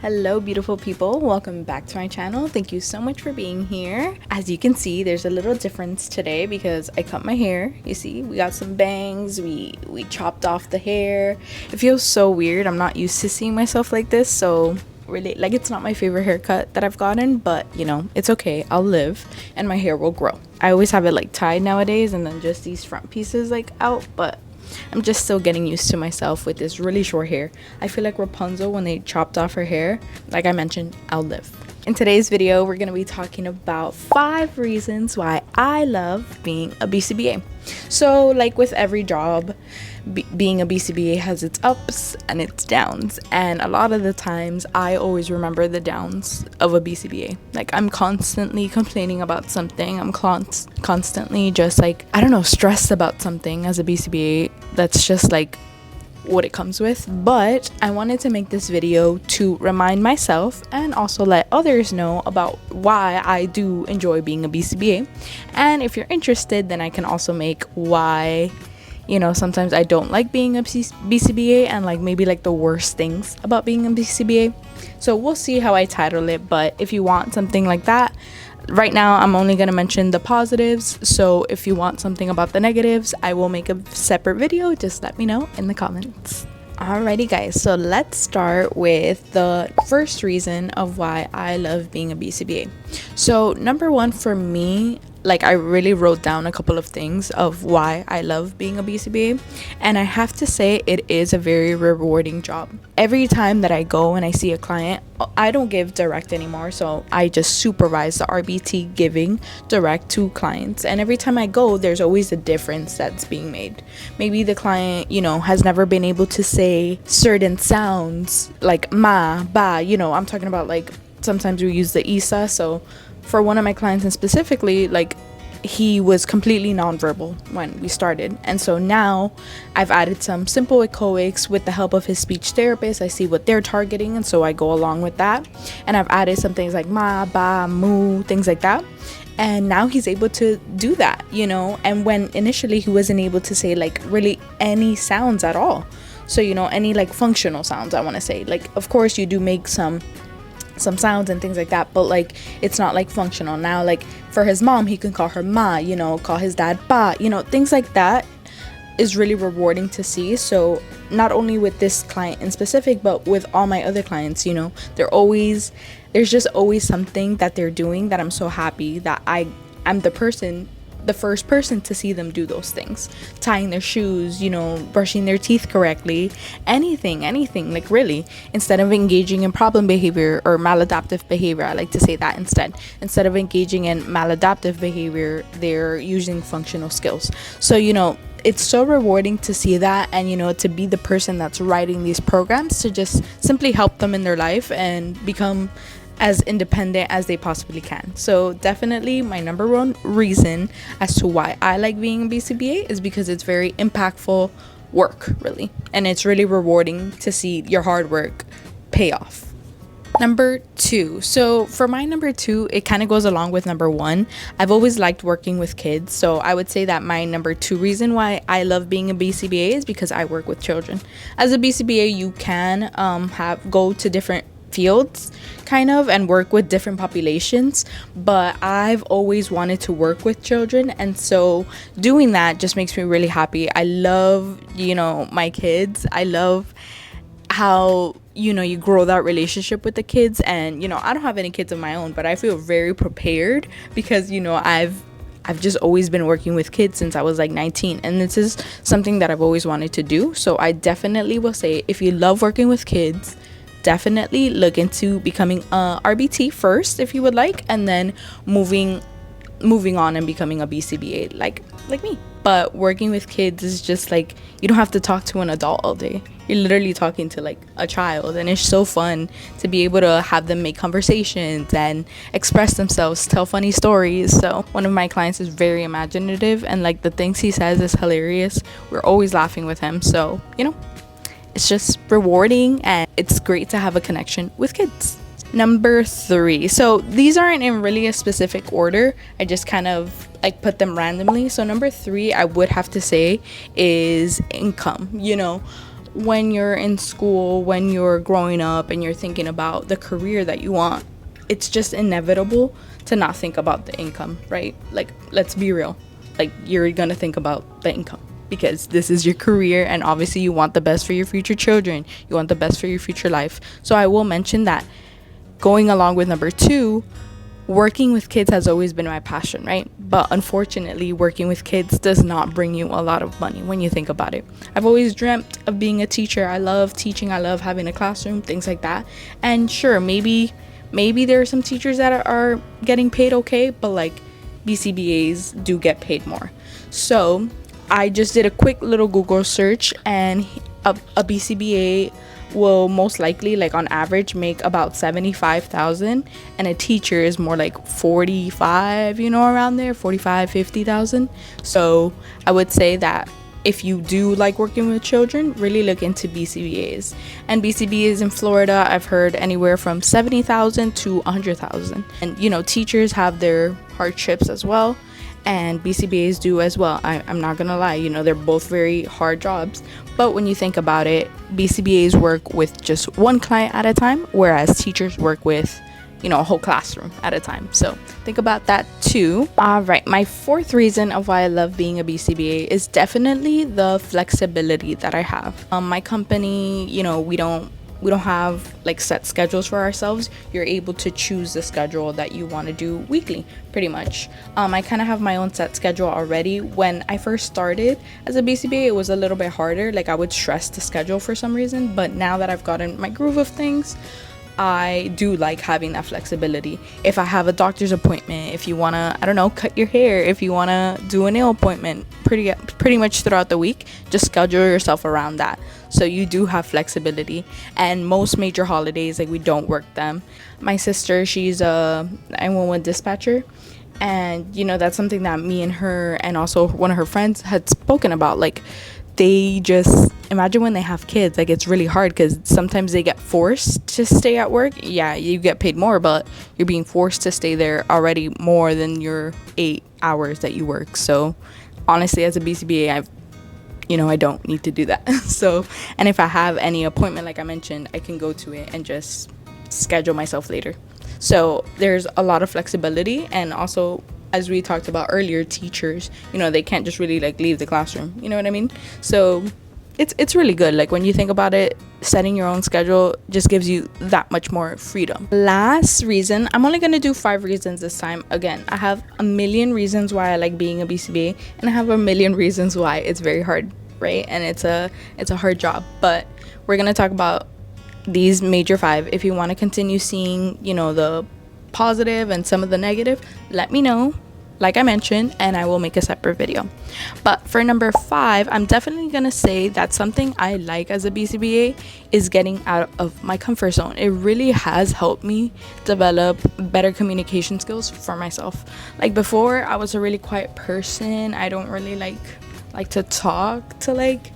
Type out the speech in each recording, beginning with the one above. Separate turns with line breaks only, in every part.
Hello beautiful people, welcome back to my channel. Thank you so much for being here. As you can see, there's a little difference today because I cut my hair. You see, we got some bangs, we chopped off the hair. It feels so weird. I'm not used to seeing myself like this, so really, like, it's not my favorite haircut that I've gotten, but you know, it's okay. I'll live and my hair will grow. I always have it like tied nowadays and then just these front pieces like out, but I'm just still getting used to myself with this really short hair. I feel like Rapunzel when they chopped off her hair. Like I mentioned, I'll live. In today's video, we're going to be talking about 5 reasons why I love being a BCBA. So like with every job, being a BCBA has its ups and its downs, and a lot of the times I always remember the downs of a BCBA. Like I'm constantly complaining about something. I'm constantly just like, I don't know, stressed about something as a BCBA. That's just like what it comes with. But I wanted to make this video to remind myself and also let others know about why I do enjoy being a BCBA. And if you're interested, then I can also make why, you know, sometimes I don't like being a BCBA and like maybe like the worst things about being a BCBA. So we'll see how I title it, but if you want something like that, right now I'm only going to mention the positives. So if you want something about the negatives, I will make a separate video. Just let me know in the comments. Alrighty guys, so let's start with the first reason of why I love being a BCBA. So number one for me, like I really wrote down a couple of things of why I love being a BCBA, and I have to say it is a very rewarding job. Every time that I go and I see a client, I don't give direct anymore, so I just supervise the RBT giving direct to clients, and every time I go there's always a difference that's being made. Maybe the client, you know, has never been able to say certain sounds like ma, ba, you know, I'm talking about like sometimes we use the isa. So for one of my clients and specifically, like he was completely nonverbal when we started, and so now I've added some simple echoics with the help of his speech therapist. I see what they're targeting, and so I go along with that, and I've added some things like ma, ba, mu, things like that, and now he's able to do that, you know. And when initially he wasn't able to say like really any sounds at all, so you know, any like functional sounds, I want to say, like of course you do make some sounds and things like that, but like it's not like functional. Now like for his mom, he can call her ma, you know, call his dad ba, you know, things like that is really rewarding to see. So not only with this client in specific, but with all my other clients, you know, there's just always something that they're doing that I'm so happy that I'm the first person to see them do those things. Tying their shoes, you know, brushing their teeth correctly, anything, like really, instead of engaging in problem behavior or maladaptive behavior. I like to say that instead of engaging in maladaptive behavior, they're using functional skills. So you know, it's so rewarding to see that, and you know, to be the person that's writing these programs to just simply help them in their life and become as independent as they possibly can. So definitely my number one reason as to why I like being a BCBA is because it's very impactful work, really, and it's really rewarding to see your hard work pay off. Number 2. So for my number 2, it kind of goes along with number 1. I've always liked working with kids, so I would say that my number 2 reason why I love being a BCBA is because I work with children. As a BCBA, you can go to different fields kind of and work with different populations, but I've always wanted to work with children, and so doing that just makes me really happy. I love, you know, my kids. I love how, you know, you grow that relationship with the kids, and you know, I don't have any kids of my own, but I feel very prepared because, you know, I've just always been working with kids since I was like 19, and this is something that I've always wanted to do. So I definitely will say, if you love working with kids, definitely look into becoming a RBT first if you would like, and then moving on and becoming a BCBA like me. But working with kids is just like, you don't have to talk to an adult all day. You're literally talking to like a child, and it's so fun to be able to have them make conversations and express themselves, tell funny stories. So one of my clients is very imaginative, and like the things he says is hilarious. We're always laughing with him, so you know, it's just rewarding, and it's great to have a connection with kids. Number 3. So these aren't in really a specific order. I just kind of like put them randomly. So number 3, I would have to say, is income. You know, when you're in school, when you're growing up and you're thinking about the career that you want, it's just inevitable to not think about the income, right? Like, let's be real. Like, you're gonna think about the income because this is your career, and obviously you want the best for your future children. You want the best for your future life. So I will mention that going along with number 2, working with kids has always been my passion, right? But unfortunately, working with kids does not bring you a lot of money when you think about it. I've always dreamt of being a teacher. I love teaching. I love having a classroom, things like that. And sure, maybe there are some teachers that are getting paid okay, but like BCBAs do get paid more. So I just did a quick little Google search, and a BCBA will most likely, like on average, make about 75,000, and a teacher is more like 45, around there, 45-50,000. So I would say that if you do like working with children, really look into BCBAs. And BCBAs in Florida, I've heard anywhere from 70,000 to 100,000. And teachers have their hardships as well, and BCBAs do as well. I'm not gonna lie, they're both very hard jobs. But when you think about it, BCBAs work with just one client at a time, whereas teachers work with, a whole classroom at a time. So think about that too. All right, my 4th reason of why I love being a BCBA is definitely the flexibility that I have. My company, we don't have like set schedules for ourselves. You're able to choose the schedule that you want to do weekly, pretty much. I kind of have my own set schedule already. When I first started as a BCBA, it was a little bit harder. Like, I would stress the schedule for some reason, but now that I've gotten my groove of things, I do like having that flexibility. If I have a doctor's appointment, if you want to, I don't know, cut your hair, if you want to do a nail appointment, pretty much throughout the week, just schedule yourself around that. So you do have flexibility. And most major holidays, like, we don't work them. My sister, she's a 911 dispatcher, and that's something that me and her and also one of her friends had spoken about. Like, they just imagine when they have kids, like, it's really hard because sometimes they get forced to stay at work. Yeah, you get paid more, but you're being forced to stay there already more than your 8 hours that you work. So honestly, as a BCBA, I don't need to do that. So, and if I have any appointment, like I mentioned, I can go to it and just schedule myself later. So there's a lot of flexibility. And also, as we talked about earlier, teachers, they can't just really like leave the classroom, you know what I mean? So it's really good. Like, when you think about it, setting your own schedule just gives you that much more freedom. Last reason, I'm only gonna do 5 reasons this time. Again, I have a million reasons why I like being a BCBA, and I have a million reasons why it's very hard, right? And it's a hard job. But we're gonna talk about these major 5. If you want to continue seeing, the positive and some of the negative, let me know, like I mentioned, and I will make a separate video. But for number 5, I'm definitely gonna say that something I like as a BCBA is getting out of my comfort zone. It really has helped me develop better communication skills for myself. Like, before, I was a really quiet person. I don't really like to talk to like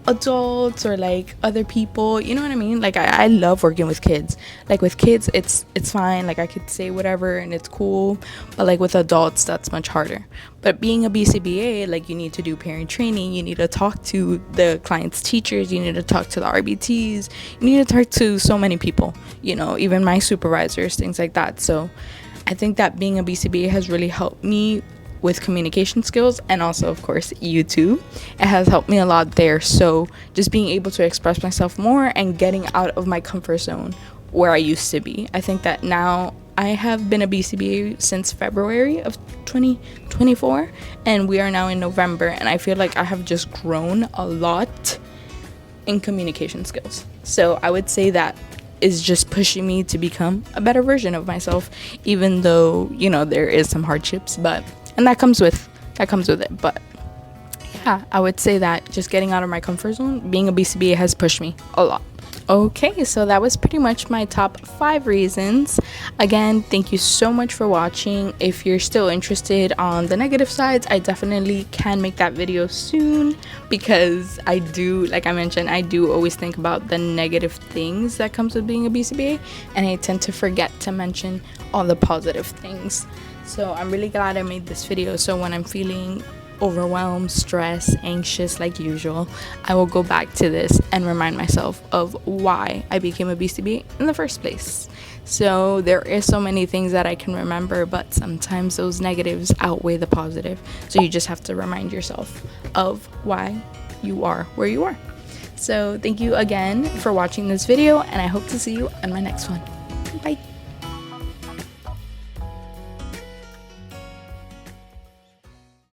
adults or like other people, you know what I mean? Like, I love working with kids. Like, with kids, it's fine, like I could say whatever and it's cool, but like with adults, that's much harder. But being a BCBA, like, you need to do parent training, you need to talk to the client's teachers, you need to talk to the RBTs, you need to talk to so many people, even my supervisors, things like that. So I think that being a BCBA has really helped me with communication skills, and also, of course, YouTube. It has helped me a lot there. So just being able to express myself more and getting out of my comfort zone where I used to be. I think that now I have been a BCBA since February of 2024, and we are now in November, and I feel like I have just grown a lot in communication skills. So I would say that is just pushing me to become a better version of myself, even though, there is some hardships, and that comes with it. But yeah, I would say that just getting out of my comfort zone, being a BCBA, has pushed me a lot. Okay, so that was pretty much my top 5 reasons. Again, thank you so much for watching. If you're still interested on the negative sides, I definitely can make that video soon, because I do, like I mentioned, I do always think about the negative things that comes with being a BCBA, and I tend to forget to mention all the positive things. So I'm really glad I made this video, so when I'm feeling overwhelmed, stressed, anxious like usual, I will go back to this and remind myself of why I became a BCBA in the first place. So there is so many things that I can remember, but sometimes those negatives outweigh the positive. So you just have to remind yourself of why you are where you are. So thank you again for watching this video, and I hope to see you in my next one. Bye.